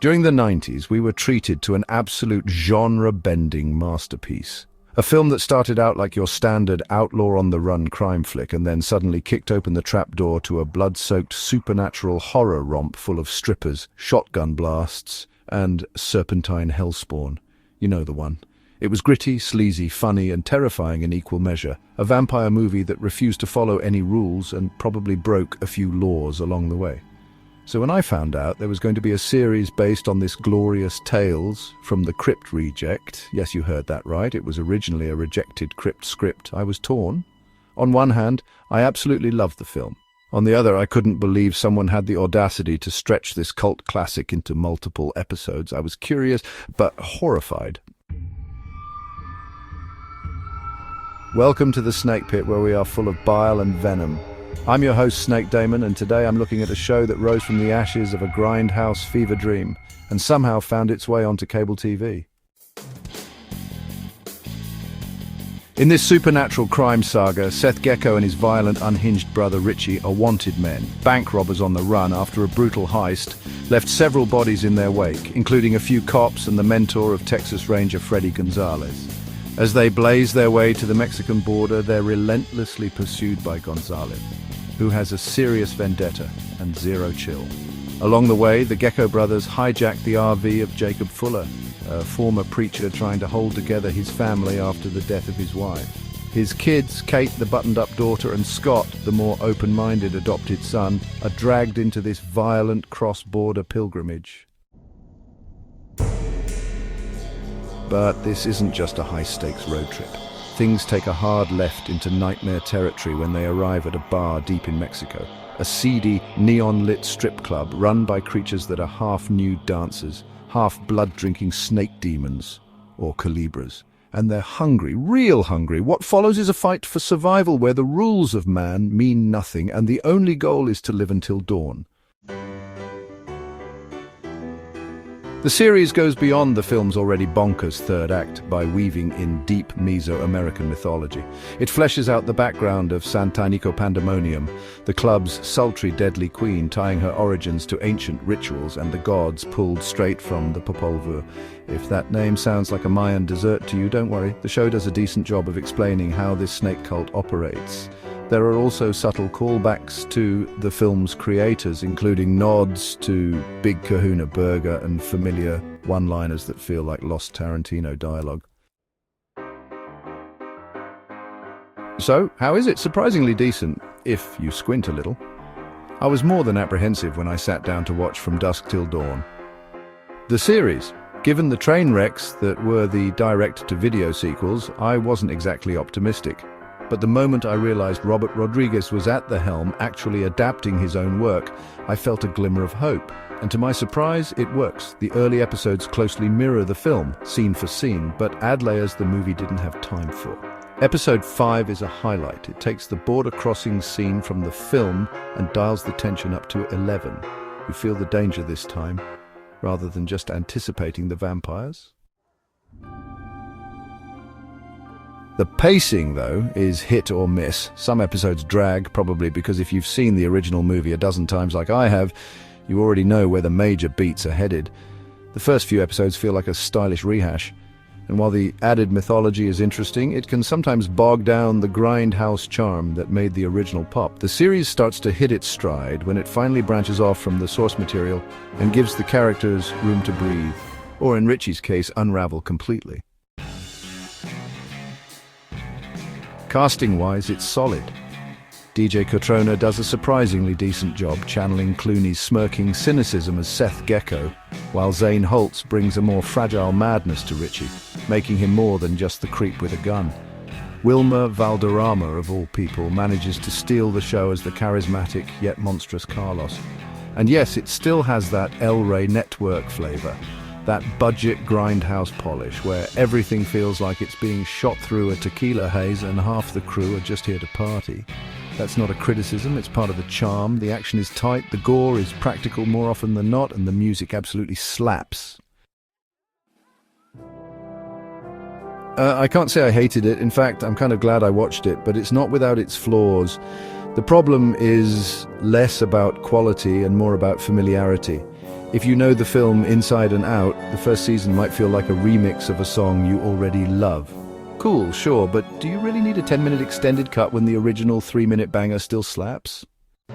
During the 90s, we were treated to an absolute genre-bending masterpiece. A film that started out like your standard outlaw-on-the-run crime flick and then suddenly kicked open the trapdoor to a blood-soaked supernatural horror romp full of strippers, shotgun blasts, and serpentine hellspawn. You know the one. It was gritty, sleazy, funny, and terrifying in equal measure. A vampire movie that refused to follow any rules and probably broke a few laws along the way. So when I found out there was going to be a series based on this glorious Tales from the Crypt reject, yes, you heard that right, it was originally a rejected Crypt script, I was torn. On one hand, I absolutely loved the film. On the other, I couldn't believe someone had the audacity to stretch this cult classic into multiple episodes. I was curious, but horrified. Welcome to the Snake Pit, where we are full of bile and venom. I'm your host, Snake Daemon, and today I'm looking at a show that rose from the ashes of a grindhouse fever dream and somehow found its way onto cable TV. In this supernatural crime saga, Seth Gecko and his violent, unhinged brother Richie are wanted men, bank robbers on the run after a brutal heist, left several bodies in their wake, including a few cops and the mentor of Texas Ranger Freddy Gonzalez. As they blaze their way to the Mexican border, they're relentlessly pursued by Gonzalez, who has a serious vendetta and zero chill. Along the way, the Gecko brothers hijack the RV of Jacob Fuller, a former preacher trying to hold together his family after the death of his wife. His kids, Kate, the buttoned-up daughter, and Scott, the more open-minded adopted son, are dragged into this violent cross-border pilgrimage. But this isn't just a high-stakes road trip. Things take a hard left into nightmare territory when they arrive at a bar deep in Mexico. A seedy, neon-lit strip club run by creatures that are half nude dancers, half blood-drinking snake demons, or calibras. And they're hungry, real hungry. What follows is a fight for survival where the rules of man mean nothing and the only goal is to live until dawn. The series goes beyond the film's already bonkers third act by weaving in deep Mesoamerican mythology. It fleshes out the background of Santanico Pandemonium, the club's sultry deadly queen, tying her origins to ancient rituals and the gods pulled straight from the Popol Vuh. If that name sounds like a Mayan dessert to you, don't worry. The show does a decent job of explaining how this snake cult operates. There are also subtle callbacks to the film's creators, including nods to Big Kahuna Burger and familiar one-liners that feel like lost Tarantino dialogue. So, how is it? Surprisingly decent, if you squint a little. I was more than apprehensive when I sat down to watch From Dusk Till Dawn. The series, given the train wrecks that were the direct-to-video sequels, I wasn't exactly optimistic. But the moment I realized Robert Rodriguez was at the helm, actually adapting his own work, I felt a glimmer of hope. And to my surprise, it works. The early episodes closely mirror the film, scene for scene, but add layers the movie didn't have time for. Episode 5 is a highlight. It takes the border crossing scene from the film and dials the tension up to 11. You feel the danger this time, rather than just anticipating the vampires. The pacing, though, is hit or miss. Some episodes drag, probably because if you've seen the original movie a dozen times like I have, you already know where the major beats are headed. The first few episodes feel like a stylish rehash, and while the added mythology is interesting, it can sometimes bog down the grindhouse charm that made the original pop. The series starts to hit its stride when it finally branches off from the source material and gives the characters room to breathe, or in Richie's case, unravel completely. Casting-wise, it's solid. DJ Cotrona does a surprisingly decent job channeling Clooney's smirking cynicism as Seth Gecko, while Zane Holtz brings a more fragile madness to Richie, making him more than just the creep with a gun. Wilmer Valderrama, of all people, manages to steal the show as the charismatic yet monstrous Carlos. And yes, it still has that El Rey Network flavor, that budget grindhouse polish where everything feels like it's being shot through a tequila haze and half the crew are just here to party. That's not a criticism, it's part of the charm. The action is tight, the gore is practical more often than not, and the music absolutely slaps. I can't say I hated it. In fact, I'm kind of glad I watched it, but it's not without its flaws. The problem is less about quality and more about familiarity. If you know the film inside and out, the first season might feel like a remix of a song you already love. Cool, sure, but do you really need a 10-minute extended cut when the original 3-minute banger still slaps?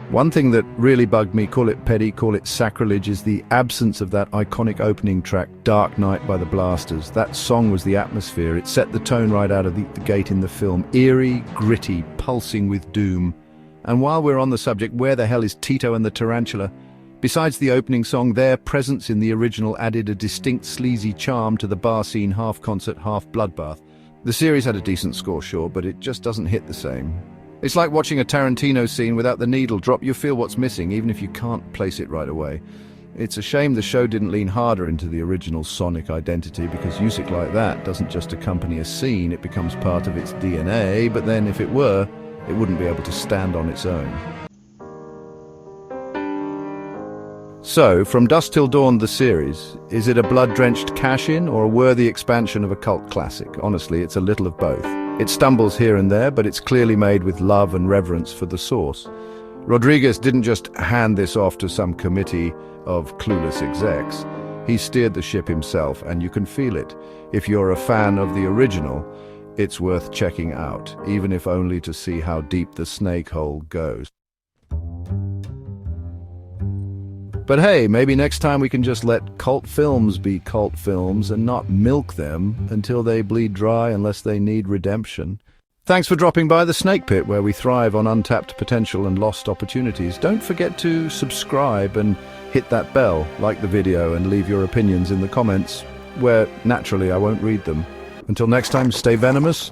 One thing that really bugged me, call it petty, call it sacrilege, is the absence of that iconic opening track, Dark Night by the Blasters. That song was the atmosphere. It set the tone right out of the gate in the film. Eerie, gritty, pulsing with doom. And while we're on the subject, where the hell is Tito and the Tarantula? Besides the opening song, their presence in the original added a distinct sleazy charm to the bar scene, half concert, half bloodbath. The series had a decent score, sure, but it just doesn't hit the same. It's like watching a Tarantino scene without the needle drop. You feel what's missing, even if you can't place it right away. It's a shame the show didn't lean harder into the original sonic identity, because music like that doesn't just accompany a scene, it becomes part of its DNA, but then if it were, it wouldn't be able to stand on its own. So, From Dusk Till Dawn, the series, is it a blood-drenched cash-in or a worthy expansion of a cult classic? Honestly, it's a little of both. It stumbles here and there, but it's clearly made with love and reverence for the source. Rodriguez didn't just hand this off to some committee of clueless execs. He steered the ship himself, and you can feel it. If you're a fan of the original, it's worth checking out, even if only to see how deep the snake hole goes. But hey, maybe next time we can just let cult films be cult films and not milk them until they bleed dry unless they need redemption. Thanks for dropping by the Snake Pit, where we thrive on untapped potential and lost opportunities. Don't forget to subscribe and hit that bell, like the video, and leave your opinions in the comments, where naturally I won't read them. Until next time, stay venomous